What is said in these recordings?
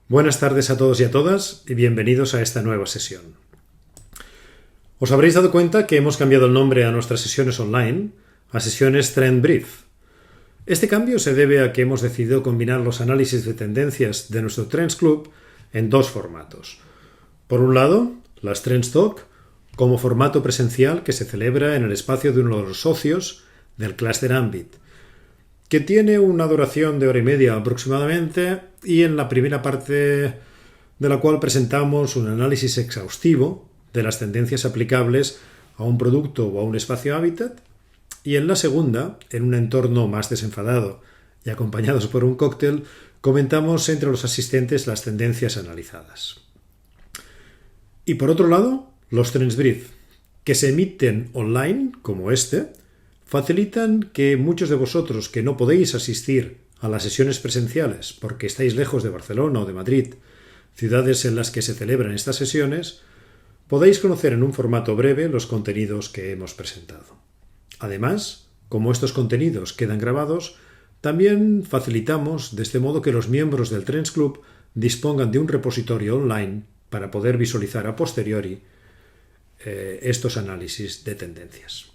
Buenas tardes a todos y a todas y bienvenidos a esta nueva sesión. Os habréis dado cuenta que hemos cambiado el nombre a nuestras sesiones online a sesiones Trend Brief. Este cambio se debe a que hemos decidido combinar los análisis de tendencias de nuestro Trends Club en dos formatos. Por un lado, las Trends Talk como formato presencial que se celebra en el espacio de uno de los socios del Cluster Ambit, que tiene una duración de hora y media aproximadamente y en la primera parte de la cual presentamos un análisis exhaustivo de las tendencias aplicables a un producto o a un espacio hábitat y en la segunda, en un entorno más desenfadado y acompañados por un cóctel, comentamos entre los asistentes las tendencias analizadas. Y por otro lado, los Trends Brief, que se emiten online, como este, facilitan que muchos de vosotros que no podéis asistir a las sesiones presenciales porque estáis lejos de Barcelona o de Madrid, ciudades en las que se celebran estas sesiones, podáis conocer en un formato breve los contenidos que hemos presentado. Además, como estos contenidos quedan grabados, también facilitamos de este modo que los miembros del Trends Club dispongan de un repositorio online para poder visualizar a posteriori estos análisis de tendencias.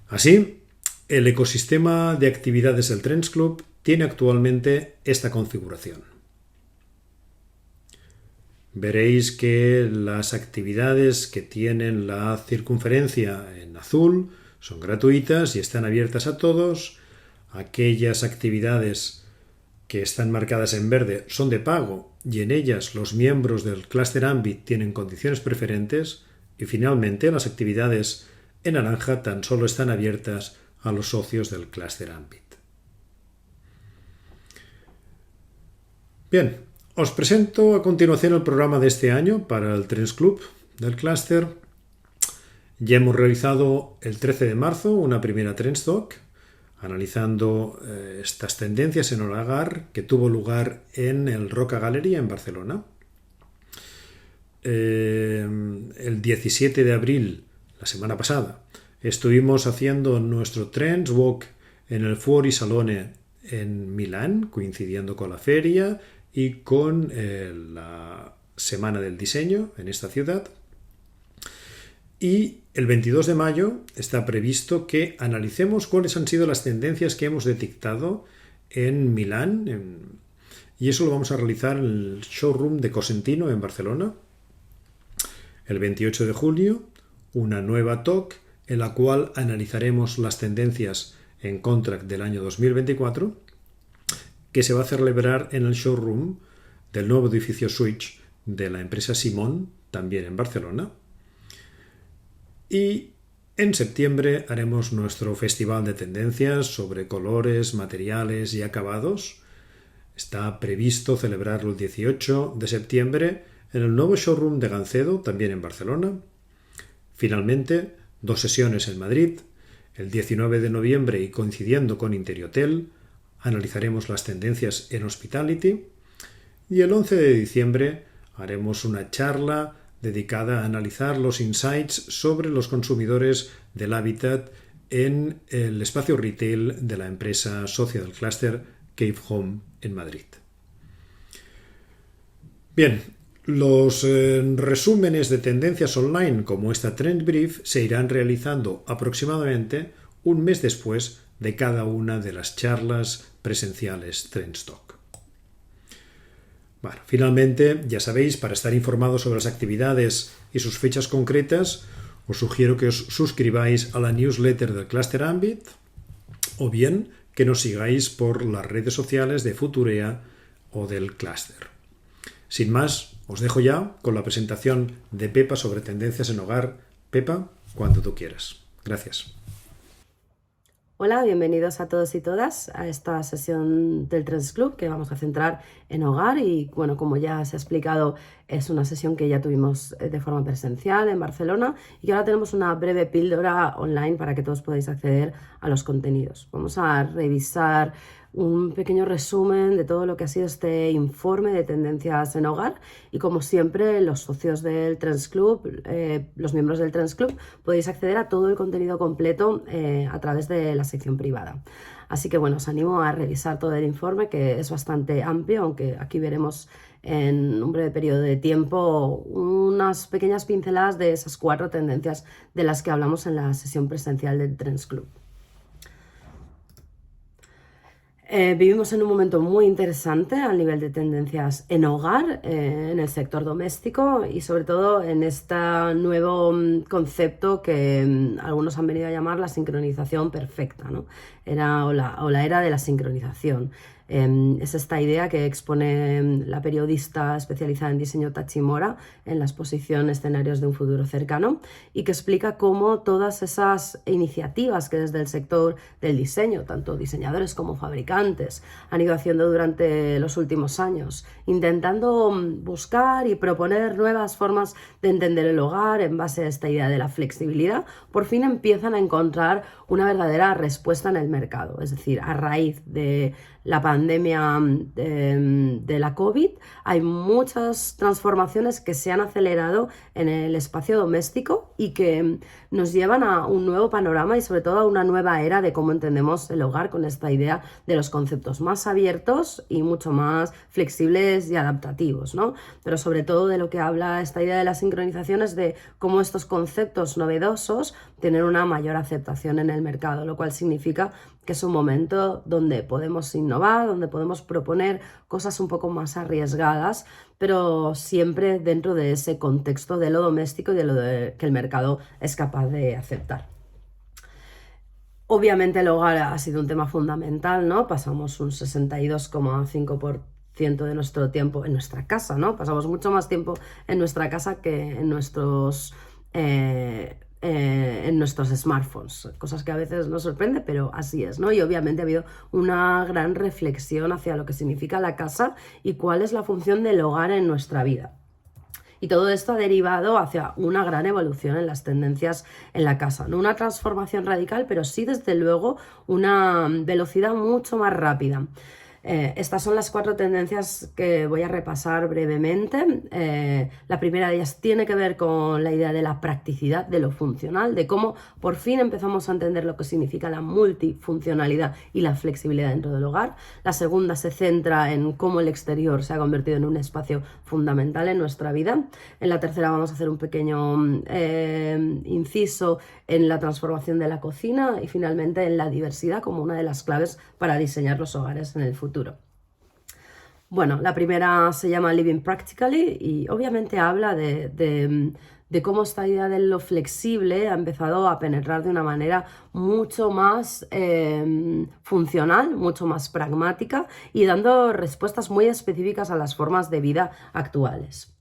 Así, el ecosistema de actividades del Trends Club tiene actualmente esta configuración. Veréis que las actividades que tienen la circunferencia en azul son gratuitas y están abiertas a todos. Aquellas actividades que están marcadas en verde son de pago y en ellas los miembros del Cluster Ambit tienen condiciones preferentes. Y finalmente las actividades en naranja tan solo están abiertas a los socios del Cluster Ambit. Bien, os presento a continuación el programa de este año para el Trends Club del Cluster. Ya hemos realizado el 13 de marzo una primera Trends Talk analizando estas tendencias en hogar que tuvo lugar en el Roca Gallery en Barcelona. El 17 de abril, la semana pasada, estuvimos haciendo nuestro Trends Walk en el Fuori Salone en Milán, coincidiendo con la feria y con la Semana del Diseño en esta ciudad. Y el 22 de mayo está previsto que analicemos cuáles han sido las tendencias que hemos detectado en Milán, y eso lo vamos a realizar en el showroom de Cosentino en Barcelona. El 28 de julio, una nueva talk en la cual analizaremos las tendencias en contract del año 2024, que se va a celebrar en el showroom del nuevo edificio Switch de la empresa Simón, también en Barcelona. Y en septiembre haremos nuestro festival de tendencias sobre colores, materiales y acabados. Está previsto celebrarlo el 18 de septiembre en el nuevo showroom de Gancedo, también en Barcelona. Finalmente, 2 sesiones en Madrid. El 19 de noviembre y coincidiendo con Interiotel, analizaremos las tendencias en Hospitality. Y el 11 de diciembre haremos una charla dedicada a analizar los insights sobre los consumidores del hábitat en el espacio retail de la empresa socia del clúster Cave Home en Madrid. Bien, los resúmenes de tendencias online como esta Trend Brief se irán realizando aproximadamente un mes después de cada una de las charlas presenciales Trends Talk. Bueno, finalmente, ya sabéis, para estar informados sobre las actividades y sus fechas concretas, os sugiero que os suscribáis a la newsletter del Cluster Ambit o bien que nos sigáis por las redes sociales de Futurea o del Cluster. Sin más, os dejo ya con la presentación de Pepa sobre tendencias en hogar. Pepa, cuando tú quieras. Gracias. Hola, bienvenidos a todos y todas a esta sesión del Trends Club que vamos a centrar en hogar y bueno, como ya se ha explicado Es una sesión que ya tuvimos de forma presencial en Barcelona y que ahora tenemos una breve píldora online para que todos podáis acceder a los contenidos. Vamos a revisar un pequeño resumen de todo lo que ha sido este informe de tendencias en hogar y, como siempre, los socios del Trends Club, los miembros del Trends Club, podéis acceder a todo el contenido completo a través de la sección privada. Así que bueno, os animo a revisar todo el informe, que es bastante amplio, aunque aquí veremos en un breve periodo de tiempo unas pequeñas pinceladas de esas 4 tendencias de las que hablamos en la sesión presencial del Trends Club. Vivimos en un momento muy interesante al nivel de tendencias en hogar, en el sector doméstico y sobre todo en este nuevo concepto que algunos han venido a llamar la sincronización perfecta, ¿no? O la era de la sincronización. Es esta idea que expone la periodista especializada en diseño Tachimora en la exposición Escenarios de un futuro cercano, y que explica cómo todas esas iniciativas que desde el sector del diseño, tanto diseñadores como fabricantes, han ido haciendo durante los últimos años, intentando buscar y proponer nuevas formas de entender el hogar en base a esta idea de la flexibilidad, por fin empiezan a encontrar una verdadera respuesta en el mercado. Es decir, a raíz de la pandemia de la COVID, hay muchas transformaciones que se han acelerado en el espacio doméstico y que nos llevan a un nuevo panorama y sobre todo a una nueva era de cómo entendemos el hogar, con esta idea de los conceptos más abiertos y mucho más flexibles y adaptativos, ¿no? Pero sobre todo de lo que habla esta idea de la sincronización es de cómo estos conceptos novedosos tienen una mayor aceptación en el mercado, lo cual significa que es un momento donde podemos innovar, donde podemos proponer cosas un poco más arriesgadas, pero siempre dentro de ese contexto de lo doméstico y de lo que el mercado es capaz de aceptar. Obviamente el hogar ha sido un tema fundamental, ¿no? Pasamos un 62,5% de nuestro tiempo en nuestra casa, ¿no? Pasamos mucho más tiempo en nuestra casa que en nuestros smartphones, cosas que a veces nos sorprende, pero así es, ¿no? Y obviamente ha habido una gran reflexión hacia lo que significa la casa y cuál es la función del hogar en nuestra vida. Y todo esto ha derivado hacia una gran evolución en las tendencias en la casa. No una transformación radical, pero sí, desde luego, una velocidad mucho más rápida. Estas son las 4 tendencias que voy a repasar brevemente. La primera de ellas tiene que ver con la idea de la practicidad, de lo funcional, de cómo por fin empezamos a entender lo que significa la multifuncionalidad y la flexibilidad dentro del hogar. La segunda se centra en cómo el exterior se ha convertido en un espacio fundamental en nuestra vida. En la tercera vamos a hacer un pequeño inciso en la transformación de la cocina y finalmente en la diversidad como una de las claves para diseñar los hogares en el futuro. Bueno, la primera se llama Living Practically y obviamente habla de cómo esta idea de lo flexible ha empezado a penetrar de una manera mucho más funcional, mucho más pragmática y dando respuestas muy específicas a las formas de vida actuales.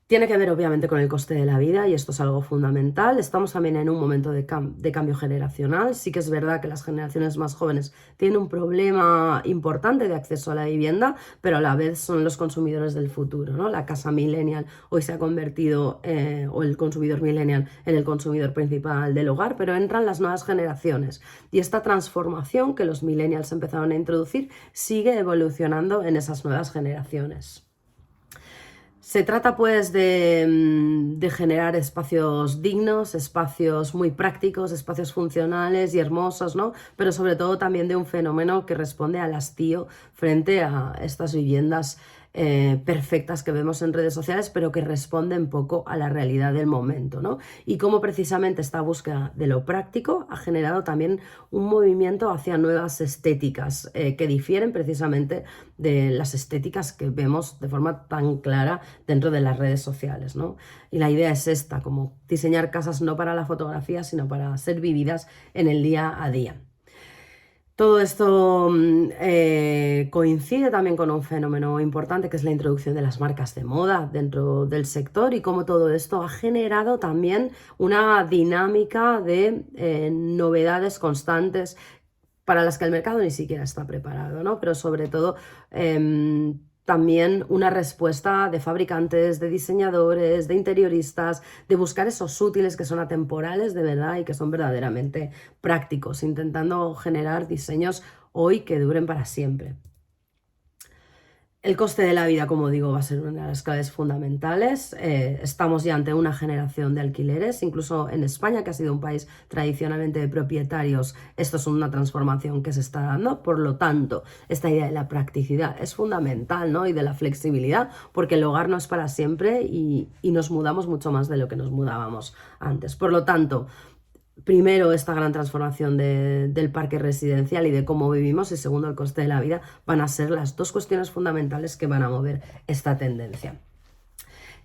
Tiene que ver obviamente con el coste de la vida y esto es algo fundamental. Estamos también en un momento de cambio generacional. Sí que es verdad que las generaciones más jóvenes tienen un problema importante de acceso a la vivienda, pero a la vez son los consumidores del futuro, ¿no? La casa millennial hoy se ha convertido, o el consumidor millennial, en el consumidor principal del hogar, pero entran las nuevas generaciones y esta transformación que los millennials empezaron a introducir sigue evolucionando en esas nuevas generaciones. Se trata pues de generar espacios dignos, espacios muy prácticos, espacios funcionales y hermosos, ¿no? Pero sobre todo también de un fenómeno que responde al hastío frente a estas viviendas perfectas que vemos en redes sociales, pero que responden poco a la realidad del momento, ¿no? Y cómo precisamente esta búsqueda de lo práctico ha generado también un movimiento hacia nuevas estéticas que difieren precisamente de las estéticas que vemos de forma tan clara dentro de las redes sociales, ¿no? Y la idea es esta, como diseñar casas no para la fotografía, sino para ser vividas en el día a día. Todo esto coincide también con un fenómeno importante que es la introducción de las marcas de moda dentro del sector y cómo todo esto ha generado también una dinámica de novedades constantes para las que el mercado ni siquiera está preparado, ¿no? Pero sobre todo también una respuesta de fabricantes, de diseñadores, de interioristas, de buscar esos útiles que son atemporales de verdad y que son verdaderamente prácticos, intentando generar diseños hoy que duren para siempre. El coste de la vida, como digo, va a ser una de las claves fundamentales. Estamos ya ante una generación de alquileres, incluso en España, que ha sido un país tradicionalmente de propietarios, esto es una transformación que se está dando. Por lo tanto, esta idea de la practicidad es fundamental, ¿no? Y de la flexibilidad, porque el hogar no es para siempre y nos mudamos mucho más de lo que nos mudábamos antes. Por lo tanto, primero, esta gran transformación del parque residencial y de cómo vivimos, y segundo, el coste de la vida, van a ser las dos cuestiones fundamentales que van a mover esta tendencia.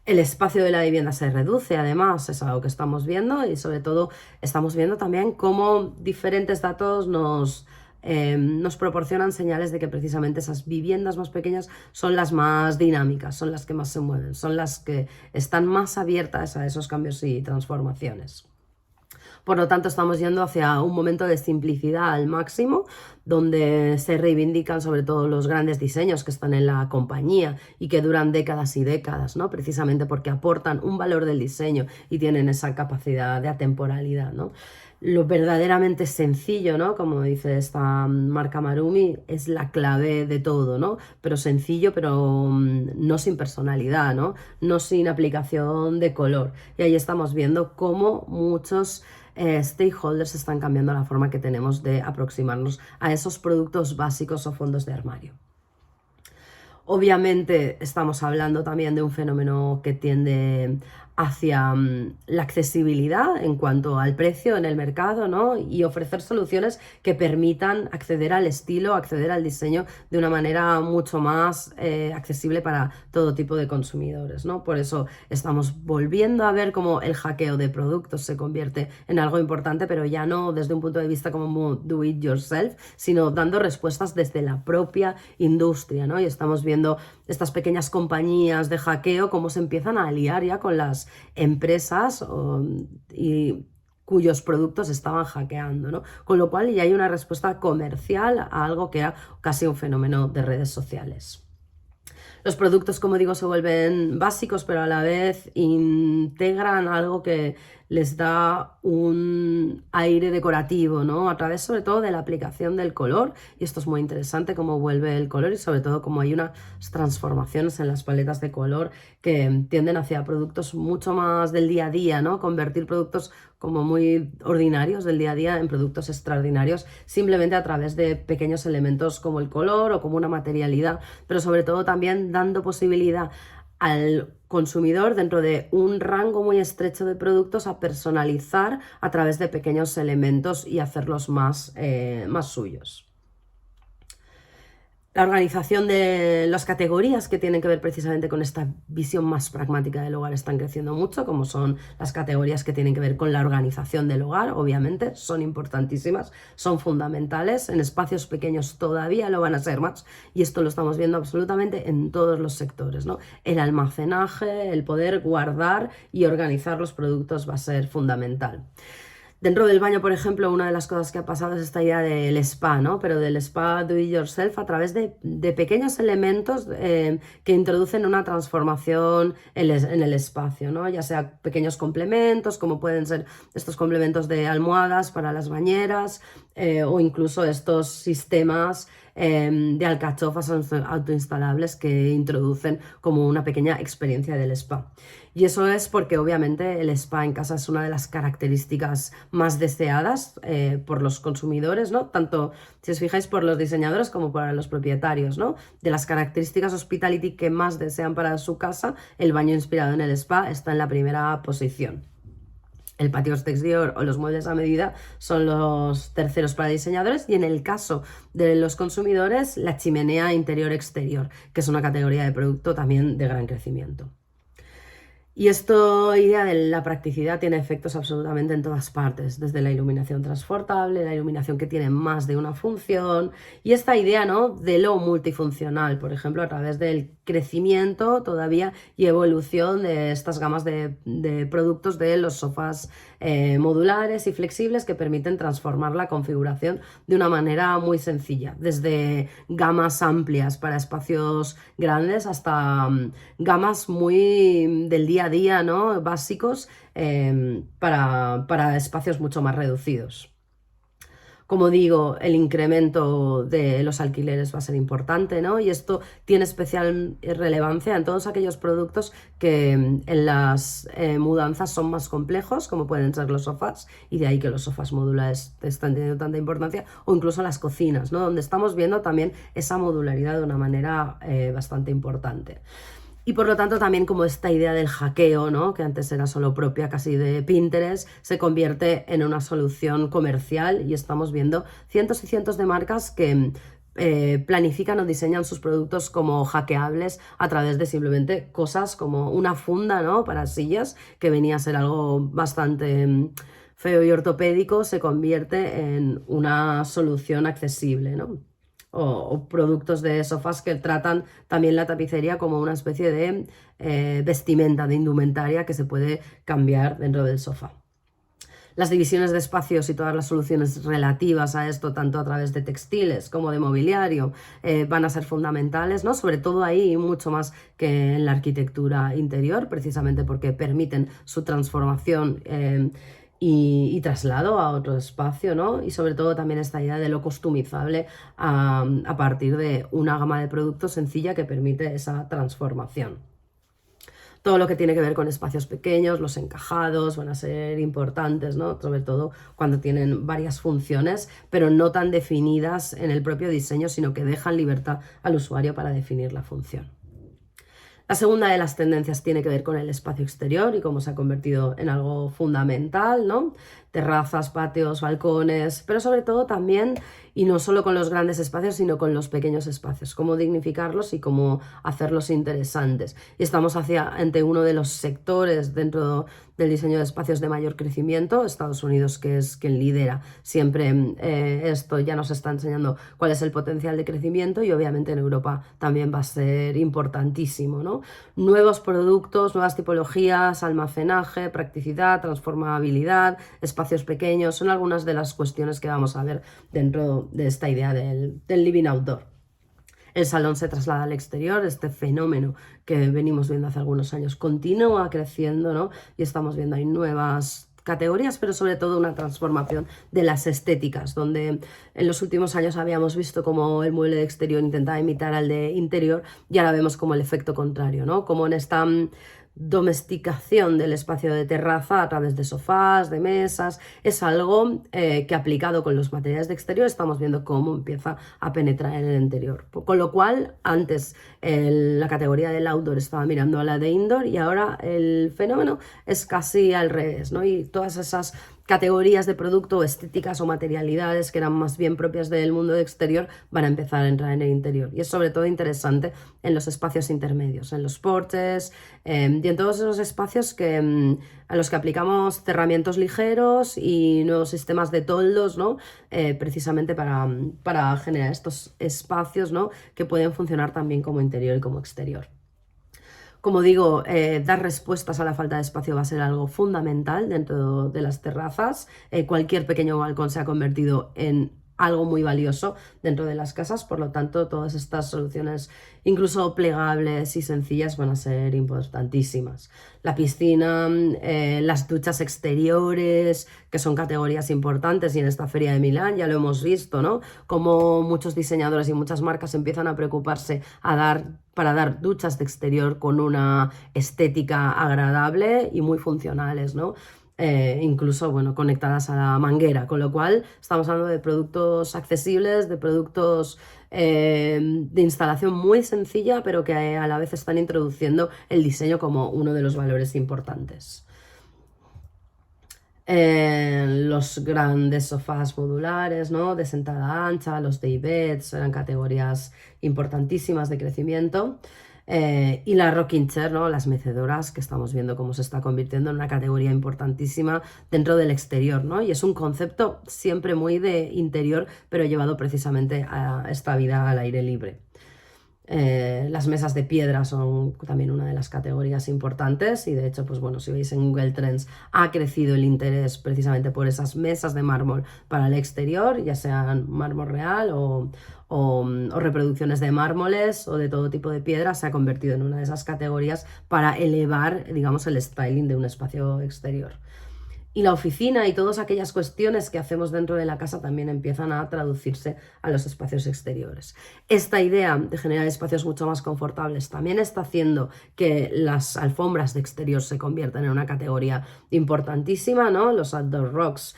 El espacio de la vivienda se reduce, además, es algo que estamos viendo, y sobre todo estamos viendo también cómo diferentes datos nos proporcionan señales de que precisamente esas viviendas más pequeñas son las más dinámicas, son las que más se mueven, son las que están más abiertas a esos cambios y transformaciones. Por lo tanto, estamos yendo hacia un momento de simplicidad al máximo, donde se reivindican sobre todo los grandes diseños que están en la compañía y que duran décadas y décadas, ¿no? Precisamente porque aportan un valor del diseño y tienen esa capacidad de atemporalidad, ¿no? Lo verdaderamente sencillo, ¿no? Como dice esta marca Marumi, es la clave de todo, ¿no? Pero sencillo, pero no sin personalidad, ¿no? No sin aplicación de color. Y ahí estamos viendo cómo muchos stakeholders están cambiando la forma que tenemos de aproximarnos a esos productos básicos o fondos de armario. Obviamente estamos hablando también de un fenómeno que tiende hacia la accesibilidad en cuanto al precio en el mercado, ¿no? Y ofrecer soluciones que permitan acceder al estilo, acceder al diseño de una manera mucho más accesible para todo tipo de consumidores, ¿no? Por eso estamos volviendo a ver cómo el hackeo de productos se convierte en algo importante, pero ya no desde un punto de vista como do it yourself, sino dando respuestas desde la propia industria, ¿no? Y estamos viendo estas pequeñas compañías de hackeo cómo se empiezan a aliar ya con las empresas y cuyos productos estaban hackeando, ¿no? Con lo cual ya hay una respuesta comercial a algo que era casi un fenómeno de redes sociales. Los productos, como digo, se vuelven básicos, pero a la vez integran algo que les da un aire decorativo, ¿no? A través sobre todo de la aplicación del color, y esto es muy interesante cómo vuelve el color y sobre todo cómo hay unas transformaciones en las paletas de color que tienden hacia productos mucho más del día a día, ¿no? Convertir productos como muy ordinarios del día a día en productos extraordinarios simplemente a través de pequeños elementos como el color o como una materialidad, pero sobre todo también dando posibilidad al consumidor dentro de un rango muy estrecho de productos a personalizar a través de pequeños elementos y hacerlos más suyos. La organización de las categorías que tienen que ver precisamente con esta visión más pragmática del hogar están creciendo mucho, como son las categorías que tienen que ver con la organización del hogar, obviamente, son importantísimas, son fundamentales, en espacios pequeños todavía lo van a ser más, y esto lo estamos viendo absolutamente en todos los sectores, ¿no? El almacenaje, el poder guardar y organizar los productos va a ser fundamental. Dentro del baño, por ejemplo, una de las cosas que ha pasado es esta idea del spa, ¿no? Pero del spa do it yourself a través de pequeños elementos que introducen una transformación en el espacio, ¿no? Ya sea pequeños complementos, como pueden ser estos complementos de almohadas para las bañeras o incluso estos sistemas de alcachofas autoinstalables que introducen como una pequeña experiencia del spa. Y eso es porque obviamente el spa en casa es una de las características más deseadas por los consumidores, ¿no? Tanto, si os fijáis, por los diseñadores como para los propietarios, ¿no? De las características hospitality que más desean para su casa, el baño inspirado en el spa está en la primera posición. El patio exterior o los muebles a medida son los terceros para diseñadores, y en el caso de los consumidores, la chimenea interior-exterior, que es una categoría de producto también de gran crecimiento. Y esta idea de la practicidad tiene efectos absolutamente en todas partes, desde la iluminación transportable, la iluminación que tiene más de una función, y esta idea, ¿no?, de lo multifuncional, por ejemplo, a través del crecimiento todavía y evolución de estas gamas de productos de los sofás modulares y flexibles que permiten transformar la configuración de una manera muy sencilla, desde gamas amplias para espacios grandes hasta gamas muy del día a día, ¿no?, básicos, para espacios mucho más reducidos. Como digo, el incremento de los alquileres va a ser importante, ¿no? Y esto tiene especial relevancia en todos aquellos productos que en las mudanzas son más complejos, como pueden ser los sofás, y de ahí que los sofás modulares están teniendo tanta importancia, o incluso las cocinas, ¿no?, donde estamos viendo también esa modularidad de una manera bastante importante. Y por lo tanto también como esta idea del hackeo, ¿no?, que antes era solo propia casi de Pinterest, se convierte en una solución comercial y estamos viendo cientos y cientos de marcas que planifican o diseñan sus productos como hackeables a través de simplemente cosas como una funda, ¿no?, para sillas, que venía a ser algo bastante feo y ortopédico, se convierte en una solución accesible, ¿no? O productos de sofás que tratan también la tapicería como una especie de vestimenta, de indumentaria que se puede cambiar dentro del sofá. Las divisiones de espacios y todas las soluciones relativas a esto, tanto a través de textiles como de mobiliario, van a ser fundamentales, ¿no?, sobre todo ahí mucho más que en la arquitectura interior, precisamente porque permiten su transformación y traslado a otro espacio, ¿no? Y sobre todo también esta idea de lo customizable a partir de una gama de productos sencilla que permite esa transformación. Todo lo que tiene que ver con espacios pequeños, los encajados, van a ser importantes, ¿no?, sobre todo cuando tienen varias funciones, pero no tan definidas en el propio diseño, sino que dejan libertad al usuario para definir la función. La segunda de las tendencias tiene que ver con el espacio exterior y cómo se ha convertido en algo fundamental, ¿no? Terrazas, patios, balcones, pero sobre todo también, y no solo con los grandes espacios, sino con los pequeños espacios, cómo dignificarlos y cómo hacerlos interesantes. Y estamos ante uno de los sectores dentro del diseño de espacios de mayor crecimiento, Estados Unidos, que es quien lidera siempre esto, ya nos está enseñando cuál es el potencial de crecimiento, y obviamente en Europa también va a ser importantísimo, ¿no? Nuevos productos, nuevas tipologías, almacenaje, practicidad, transformabilidad, espacios pequeños, son algunas de las cuestiones que vamos a ver dentro de esta idea del living outdoor. El salón se traslada al exterior, este fenómeno que venimos viendo hace algunos años continúa creciendo, ¿no? Y estamos viendo ahí nuevas categorías, pero sobre todo una transformación de las estéticas, donde en los últimos años habíamos visto cómo el mueble de exterior intentaba imitar al de interior, y ahora vemos como el efecto contrario, ¿no? Como en esta domesticación del espacio de terraza a través de sofás, de mesas, es algo que aplicado con los materiales de exterior estamos viendo cómo empieza a penetrar en el interior. Con lo cual, antes la categoría del outdoor estaba mirando a la de indoor, y ahora el fenómeno es casi al revés, ¿no? Y todas esas categorías de producto, estéticas o materialidades que eran más bien propias del mundo de exterior van a empezar a entrar en el interior, y es sobre todo interesante en los espacios intermedios, en los porches y en todos esos espacios a los que aplicamos cerramientos ligeros y nuevos sistemas de toldos, ¿no? Precisamente para generar estos espacios, ¿no?, que pueden funcionar también como interior y como exterior. Como digo, dar respuestas a la falta de espacio va a ser algo fundamental dentro de las terrazas. Cualquier pequeño balcón se ha convertido en algo muy valioso dentro de las casas, por lo tanto todas estas soluciones, incluso plegables y sencillas, van a ser importantísimas. La piscina, las duchas exteriores, que son categorías importantes, y en esta feria de Milán ya lo hemos visto, ¿no?, como muchos diseñadores y muchas marcas empiezan a preocuparse para dar duchas de exterior con una estética agradable y muy funcionales, ¿no? Incluso, bueno, conectadas a la manguera, con lo cual estamos hablando de productos accesibles, de productos de instalación muy sencilla, pero que a la vez están introduciendo el diseño como uno de los valores importantes. Los grandes sofás modulares, ¿no?, de sentada ancha, los daybeds, eran categorías importantísimas de crecimiento. Y la rocking chair, ¿no? Las mecedoras, que estamos viendo cómo se está convirtiendo en una categoría importantísima dentro del exterior, ¿no? Y es un concepto siempre muy de interior, pero llevado precisamente a esta vida al aire libre. Las mesas de piedra son también una de las categorías importantes y de hecho, pues bueno, si veis en Google Trends ha crecido el interés precisamente por esas mesas de mármol para el exterior, ya sean mármol real o reproducciones de mármoles o de todo tipo de piedra, se ha convertido en una de esas categorías para elevar, digamos, el styling de un espacio exterior. Y la oficina y todas aquellas cuestiones que hacemos dentro de la casa también empiezan a traducirse a los espacios exteriores. Esta idea de generar espacios mucho más confortables también está haciendo que las alfombras de exterior se conviertan en una categoría importantísima, ¿no? Los outdoor rugs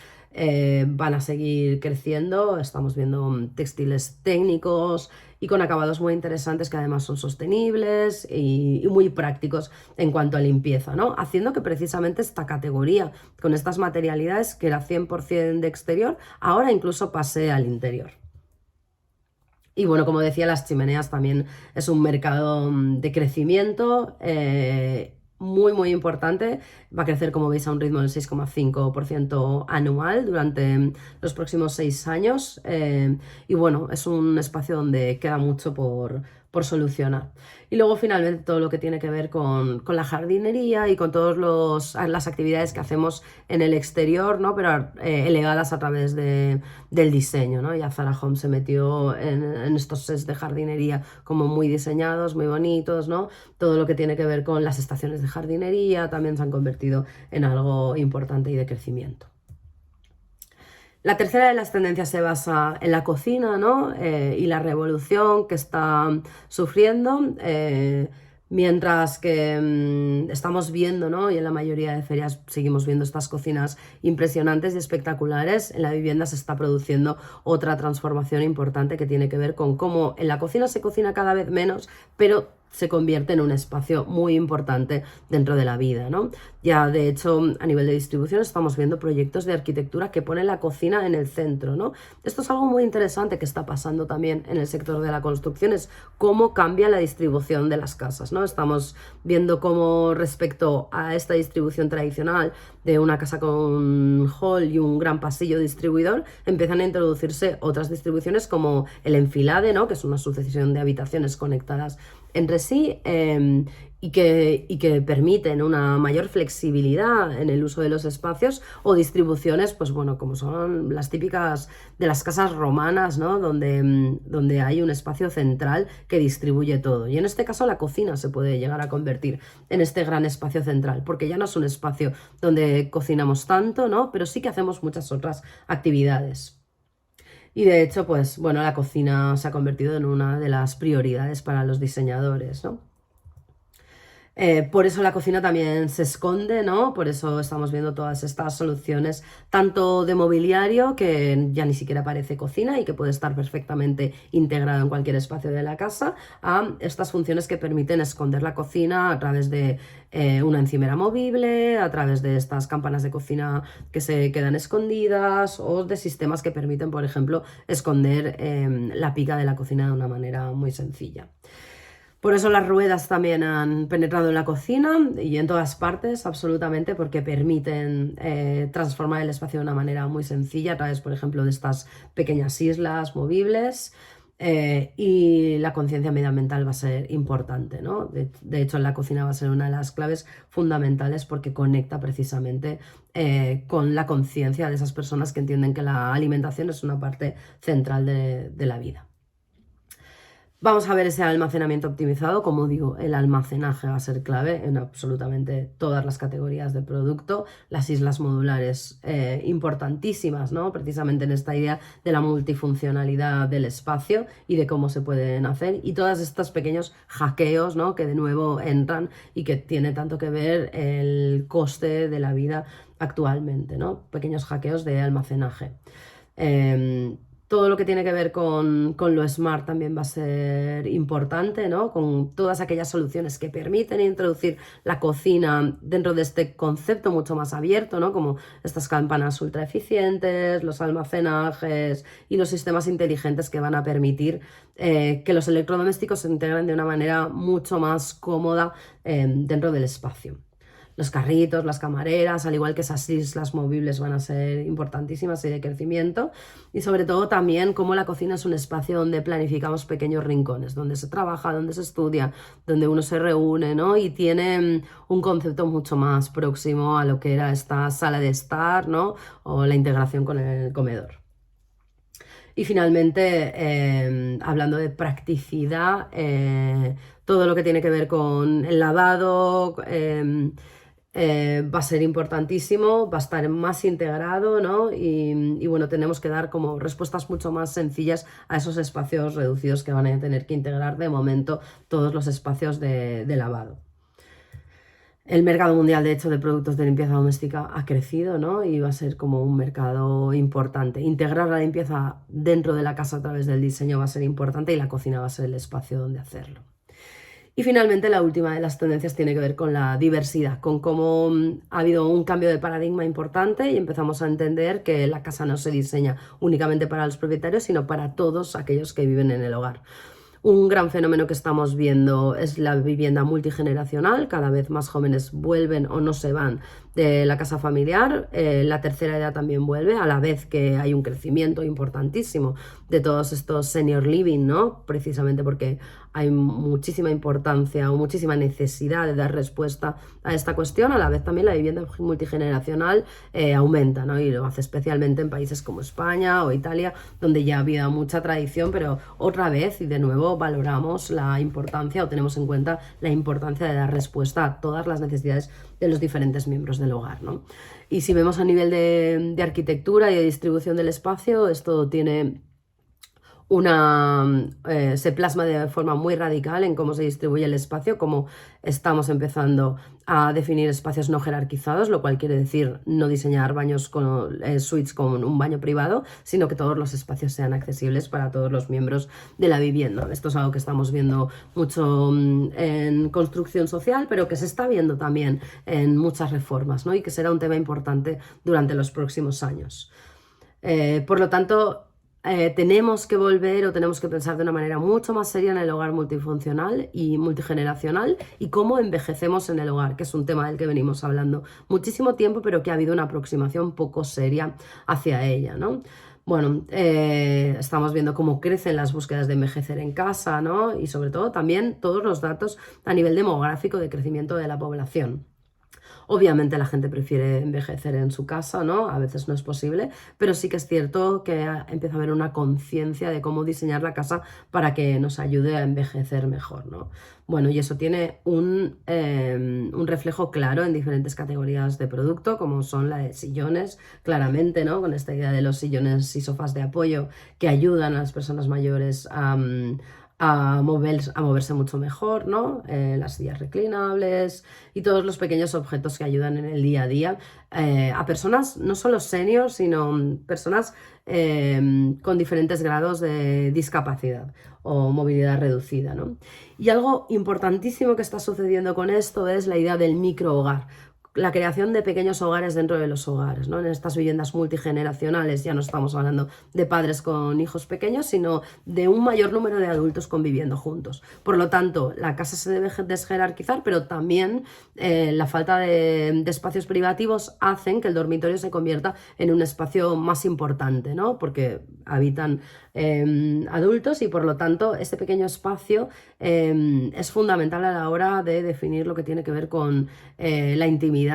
van a seguir creciendo, estamos viendo textiles técnicos y con acabados muy interesantes que además son sostenibles y muy prácticos en cuanto a limpieza, ¿no? Haciendo que precisamente esta categoría, con estas materialidades que era 100% de exterior, ahora incluso pase al interior. Y bueno, como decía, las chimeneas también es un mercado de crecimiento muy, muy importante. Va a crecer, como veis, a un ritmo del 6,5% anual durante los próximos 6 años. Y bueno, es un espacio donde queda mucho por solucionar. Y luego, finalmente, todo lo que tiene que ver con la jardinería y con todas las actividades que hacemos en el exterior, ¿no? Pero elevadas a través del diseño, ¿no? Ya Zara Home se metió en estos sets de jardinería como muy diseñados, muy bonitos, ¿no? Todo lo que tiene que ver con las estaciones de jardinería también se han convertido en algo importante y de crecimiento. La tercera de las tendencias se basa en la cocina, ¿no? Y la revolución que está sufriendo. Mientras que estamos viendo, ¿no? Y en la mayoría de ferias seguimos viendo estas cocinas impresionantes y espectaculares, en la vivienda se está produciendo otra transformación importante que tiene que ver con cómo en la cocina se cocina cada vez menos, pero se convierte en un espacio muy importante dentro de la vida, ¿no? Ya, de hecho, a nivel de distribución estamos viendo proyectos de arquitectura que ponen la cocina en el centro, ¿no? Esto es algo muy interesante que está pasando también en el sector de la construcción, es cómo cambia la distribución de las casas, ¿no? Estamos viendo cómo respecto a esta distribución tradicional de una casa con un hall y un gran pasillo distribuidor, empiezan a introducirse otras distribuciones como el enfilade, ¿no? Que es una sucesión de habitaciones conectadas entre sí y que permiten una mayor flexibilidad en el uso de los espacios o distribuciones, pues bueno, como son las típicas de las casas romanas, ¿no? Donde hay un espacio central que distribuye todo. Y en este caso la cocina se puede llegar a convertir en este gran espacio central, porque ya no es un espacio donde cocinamos tanto, ¿no? Pero sí que hacemos muchas otras actividades. Y de hecho, pues bueno, la cocina se ha convertido en una de las prioridades para los diseñadores, ¿no? Por eso la cocina también se esconde, ¿no? Por eso estamos viendo todas estas soluciones, tanto de mobiliario, que ya ni siquiera parece cocina y que puede estar perfectamente integrado en cualquier espacio de la casa, a estas funciones que permiten esconder la cocina a través de una encimera movible, a través de estas campanas de cocina que se quedan escondidas o de sistemas que permiten, por ejemplo, esconder la pica de la cocina de una manera muy sencilla. Por eso las ruedas también han penetrado en la cocina y en todas partes, absolutamente, porque permiten transformar el espacio de una manera muy sencilla a través, por ejemplo, de estas pequeñas islas movibles. Y la conciencia medioambiental va a ser importante, ¿no? De hecho, en la cocina va a ser una de las claves fundamentales porque conecta precisamente con la conciencia de esas personas que entienden que la alimentación es una parte central de la vida. Vamos a ver ese almacenamiento optimizado. Como digo, el almacenaje va a ser clave en absolutamente todas las categorías de producto. Las islas modulares importantísimas, ¿no? Precisamente en esta idea de la multifuncionalidad del espacio y de cómo se pueden hacer. Y todos estos pequeños hackeos, ¿no? Que de nuevo entran y que tiene tanto que ver el coste de la vida actualmente, ¿no? Pequeños hackeos de almacenaje. Todo lo que tiene que ver con lo smart también va a ser importante, ¿no? Con todas aquellas soluciones que permiten introducir la cocina dentro de este concepto mucho más abierto, ¿no? Como estas campanas ultra eficientes, los almacenajes y los sistemas inteligentes que van a permitir que los electrodomésticos se integren de una manera mucho más cómoda dentro del espacio. Los carritos, las camareras, al igual que esas islas movibles van a ser importantísimas y de crecimiento. Y sobre todo también cómo la cocina es un espacio donde planificamos pequeños rincones, donde se trabaja, donde se estudia, donde uno se reúne, ¿no? Y tiene un concepto mucho más próximo a lo que era esta sala de estar, ¿no? O la integración con el comedor. Y finalmente, hablando de practicidad, todo lo que tiene que ver con el lavado, va a ser importantísimo, va a estar más integrado, ¿no? Y bueno, tenemos que dar como respuestas mucho más sencillas a esos espacios reducidos que van a tener que integrar de momento todos los espacios de lavado. El mercado mundial, de hecho, de productos de limpieza doméstica ha crecido, ¿no? Y va a ser como un mercado importante. Integrar la limpieza dentro de la casa a través del diseño va a ser importante y la cocina va a ser el espacio donde hacerlo. Y finalmente, la última de las tendencias tiene que ver con la diversidad, con cómo ha habido un cambio de paradigma importante y empezamos a entender que la casa no se diseña únicamente para los propietarios, sino para todos aquellos que viven en el hogar. Un gran fenómeno que estamos viendo es la vivienda multigeneracional. Cada vez más jóvenes vuelven o no se van de la casa familiar. La tercera edad también vuelve, a la vez que hay un crecimiento importantísimo de todos estos senior living, ¿no? Precisamente porque hay muchísima importancia o muchísima necesidad de dar respuesta a esta cuestión. A la vez también la vivienda multigeneracional aumenta, ¿no? Y lo hace especialmente en países como España o Italia, donde ya había mucha tradición, pero otra vez y de nuevo valoramos la importancia o tenemos en cuenta la importancia de dar respuesta a todas las necesidades de los diferentes miembros del hogar, ¿no? Y si vemos a nivel de arquitectura y de distribución del espacio, esto tiene se plasma de forma muy radical en cómo se distribuye el espacio, cómo estamos empezando a definir espacios no jerarquizados, lo cual quiere decir no diseñar baños con suites con un baño privado, sino que todos los espacios sean accesibles para todos los miembros de la vivienda. Esto es algo que estamos viendo mucho en construcción social, pero que se está viendo también en muchas reformas, ¿no? Y que será un tema importante durante los próximos años. Por lo tanto, tenemos que volver o tenemos que pensar de una manera mucho más seria en el hogar multifuncional y multigeneracional y cómo envejecemos en el hogar, que es un tema del que venimos hablando muchísimo tiempo, pero que ha habido una aproximación poco seria hacia ella, ¿no? Bueno, estamos viendo cómo crecen las búsquedas de envejecer en casa, ¿no? Y sobre todo también todos los datos a nivel demográfico de crecimiento de la población. Obviamente la gente prefiere envejecer en su casa, ¿no? A veces no es posible, pero sí que es cierto que empieza a haber una conciencia de cómo diseñar la casa para que nos ayude a envejecer mejor, ¿no? Bueno, y eso tiene un reflejo claro en diferentes categorías de producto, como son la de sillones, claramente, ¿no? Con esta idea de los sillones y sofás de apoyo que ayudan a las personas mayores a moverse mucho mejor, ¿no? Las sillas reclinables y todos los pequeños objetos que ayudan en el día a día a personas, no solo seniors, sino personas con diferentes grados de discapacidad o movilidad reducida, ¿no? Y algo importantísimo que está sucediendo con esto es la idea del microhogar. La creación de pequeños hogares dentro de los hogares, ¿no? En estas viviendas multigeneracionales ya no estamos hablando de padres con hijos pequeños, sino de un mayor número de adultos conviviendo juntos. Por lo tanto, la casa se debe desjerarquizar, pero también la falta de espacios privativos hacen que el dormitorio se convierta en un espacio más importante, ¿no? Porque habitan adultos y por lo tanto este pequeño espacio es fundamental a la hora de definir lo que tiene que ver con la intimidad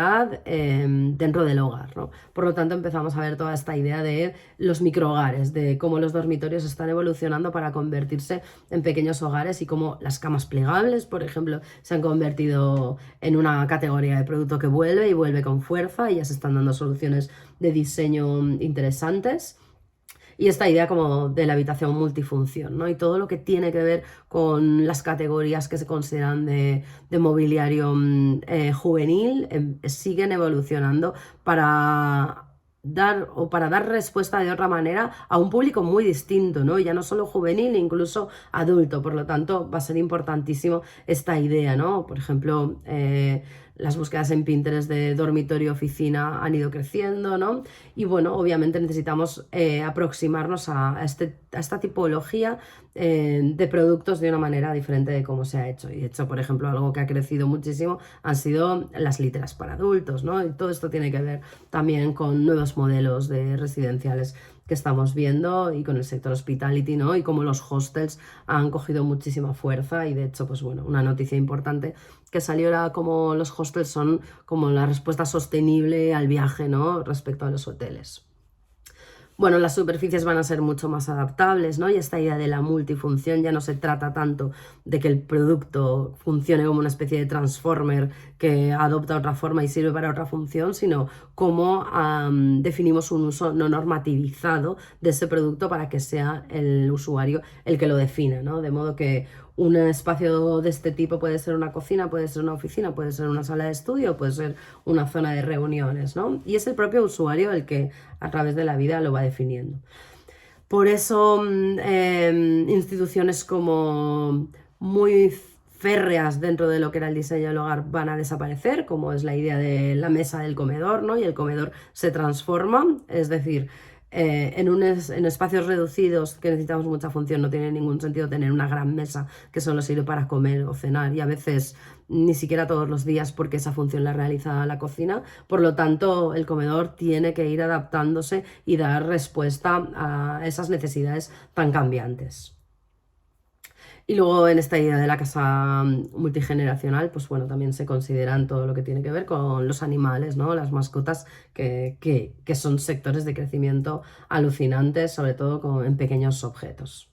dentro del hogar, ¿no? Por lo tanto empezamos a ver toda esta idea de los microhogares, de cómo los dormitorios están evolucionando para convertirse en pequeños hogares y cómo las camas plegables, por ejemplo, se han convertido en una categoría de producto que vuelve y vuelve con fuerza y ya se están dando soluciones de diseño interesantes. Y esta idea como de la habitación multifunción, ¿no? Y todo lo que tiene que ver con las categorías que se consideran de mobiliario juvenil siguen evolucionando para para dar respuesta de otra manera a un público muy distinto, ¿no? Ya no solo juvenil, incluso adulto. Por lo tanto, va a ser importantísimo esta idea, ¿no? Por ejemplo, las búsquedas en Pinterest de dormitorio oficina han ido creciendo, ¿no? Y bueno, obviamente necesitamos aproximarnos a esta tipología de productos de una manera diferente de cómo se ha hecho. Y de hecho, por ejemplo, algo que ha crecido muchísimo han sido las literas para adultos, ¿no? Y todo esto tiene que ver también con nuevos modelos de residenciales que estamos viendo y con el sector hospitality, ¿no? Y cómo los hostels han cogido muchísima fuerza y de hecho, pues bueno, una noticia importante que salió era como los hostels son como la respuesta sostenible al viaje, ¿no? Respecto a los hoteles. Bueno, las superficies van a ser mucho más adaptables, ¿no? Y esta idea de la multifunción ya no se trata tanto de que el producto funcione como una especie de transformer que adopta otra forma y sirve para otra función, sino cómo definimos un uso no normativizado de ese producto para que sea el usuario el que lo defina, ¿no? De modo que un espacio de este tipo puede ser una cocina, puede ser una oficina, puede ser una sala de estudio, puede ser una zona de reuniones, ¿no? Y es el propio usuario el que a través de la vida lo va definiendo. Por eso instituciones como muy férreas dentro de lo que era el diseño del hogar van a desaparecer, como es la idea de la mesa del comedor, ¿no? Y el comedor se transforma, es decir, en espacios reducidos que necesitamos mucha función no tiene ningún sentido tener una gran mesa que solo sirve para comer o cenar y a veces ni siquiera todos los días porque esa función la realiza la cocina. Por lo tanto, el comedor tiene que ir adaptándose y dar respuesta a esas necesidades tan cambiantes. Y luego en esta idea de la casa multigeneracional, pues bueno, también se consideran todo lo que tiene que ver con los animales, ¿no? Las mascotas, que son sectores de crecimiento alucinantes, sobre todo en pequeños objetos.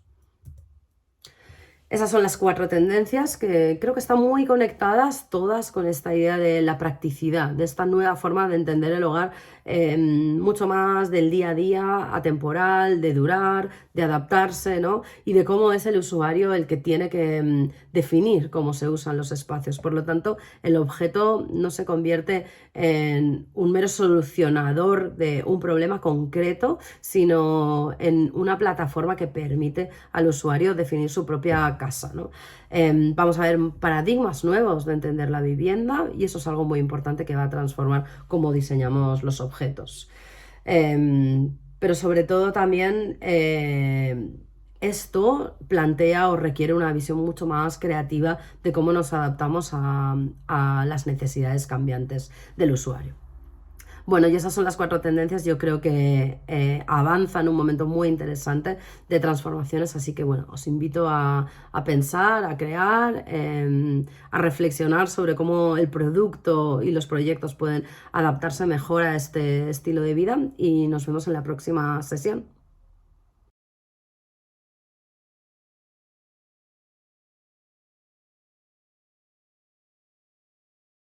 Esas son las 4 tendencias que creo que están muy conectadas todas con esta idea de la practicidad, de esta nueva forma de entender el hogar, mucho más del día a día, atemporal, de durar, de adaptarse, ¿no? Y de cómo es el usuario el que tiene que definir cómo se usan los espacios. Por lo tanto, el objeto no se convierte en un mero solucionador de un problema concreto, sino en una plataforma que permite al usuario definir su propia casa, ¿no? Vamos a ver paradigmas nuevos de entender la vivienda y eso es algo muy importante que va a transformar cómo diseñamos los objetos. Pero sobre todo también esto plantea o requiere una visión mucho más creativa de cómo nos adaptamos a las necesidades cambiantes del usuario. Bueno, y esas son las 4 tendencias, yo creo que avanzan un momento muy interesante de transformaciones, así que bueno, os invito a pensar, a crear, a reflexionar sobre cómo el producto y los proyectos pueden adaptarse mejor a este estilo de vida y nos vemos en la próxima sesión.